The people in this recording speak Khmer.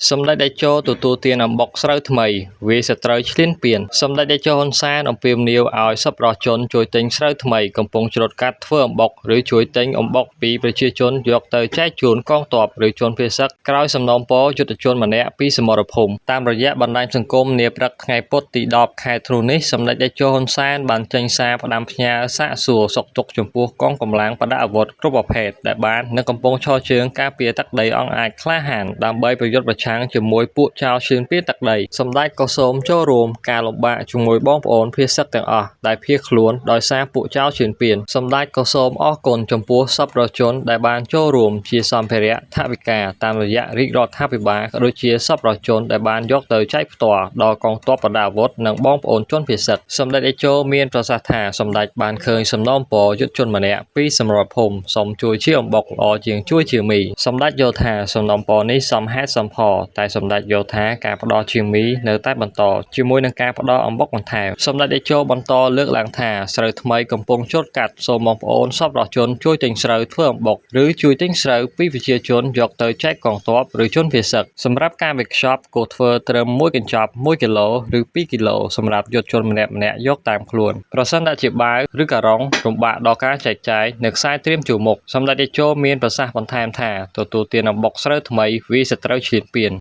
សម្ដេចតេជោទទួលទានអំបុកស្រូវថ្មីវាយសត្រូវឈ្លានពានសម្ដេចតេជោហ៊ុនសែនអំពាវនាវឲ្យសប្បុរសជនជួយទិញស្រូវថ្មីកំពុងច្រូតកាត់ធ្វើអំបុកឬជួយទិញអំបុកពីប្រជាជនយកទៅចែកជូនកងទ័ពឬជនភៀសសឹកក្រោយសំណូមពរយុទ្ធជនម្នាក់ពីសមរភូមិតាមរយៈបណ្ដាញសង្គមនាព្រឹកថ្ងៃពុធទី10ខែធ្នូនេះសម្ដេចតេជោហ៊ុនសែនបានចេញសារផ្ដាំផ្ញើសាកសួរសុខទុក្ខចំពោះកងកម្លាំងបដិអាវុធគ្រប់ប្រភេទដែលបាននិងកំពុងឈរជើងការពារទឹកដីអង់អាចក្លាហានដើម្បីប្រយុទ្ធប្រឆាំងជាមួយពួកចោរឈ្លានពានទឹកដីសម្ដេចក៏សូមចូលរួមការលំបាកជាមួយបងប្អូនភៀសសឹកទាំងអស់ដែលភៀសខ្លួនដោយសារពួកចោរឈ្លានពានសម្ដេចក៏សូមអរគុណចំពោះសប្បុរសជនដែលបានចូលរួមជាសម្ភារៈថវិកាតាមរយៈរាជរដ្ឋាភិបាលក៏ដូចជាសប្បុរសជនដែលបានយកទៅចែកផ្ទាល់ដល់កងទ័ពបដិអាវុធនិងបងប្អូនជនភៀសសឹកសម្ដេចតេជោមានប្រសាសន៍ថាសម្ដេចបានឃើញសំណូមពរយុទ្ធជនម្នាក់ពីសមរភូមិសូមជួយជាអំបុកល្អជាងជួយជាមីសម្ដេចយល់ថាសំណូមពរនេះសមហេតុសមផលតែសម្ដេចយល់ថាការផ្ដល់ជាមីនៅតែបន្តជាមួយនឹងការផ្ដល់អំបុកបន្ថែមសម្ដេចតេជោបន្តលើកឡើងថាស្រូវថ្មីកំពុងច្រូតកាត់សូមបងប្អូនសប្បុរសជនជួយទិញស្រូវធ្វើអំបុកឬជួយទិញស្រូវពីប្រជាជនយកទៅចែកកងទ័ពឬជនភៀសសឹកសម្រាប់ការវេចខ្ចប់គួរធ្វើត្រឹម1កញ្ចប់1គីឡូឬ2គីឡូសម្រាប់យុទ្ធជនម្នាក់ៗយកតាមខ្លួនប្រសិនតែជាបាវឬការុងលំបាកដល់ការចែកចាយនៅខ្សែត្រៀមជួរមុខសម្ដេចតេជោមានប្រសាសន៍បន្ថែមថាទទួលទានអំបុកស្រូវថ្មីវាសត្រូវឈ្លានពាន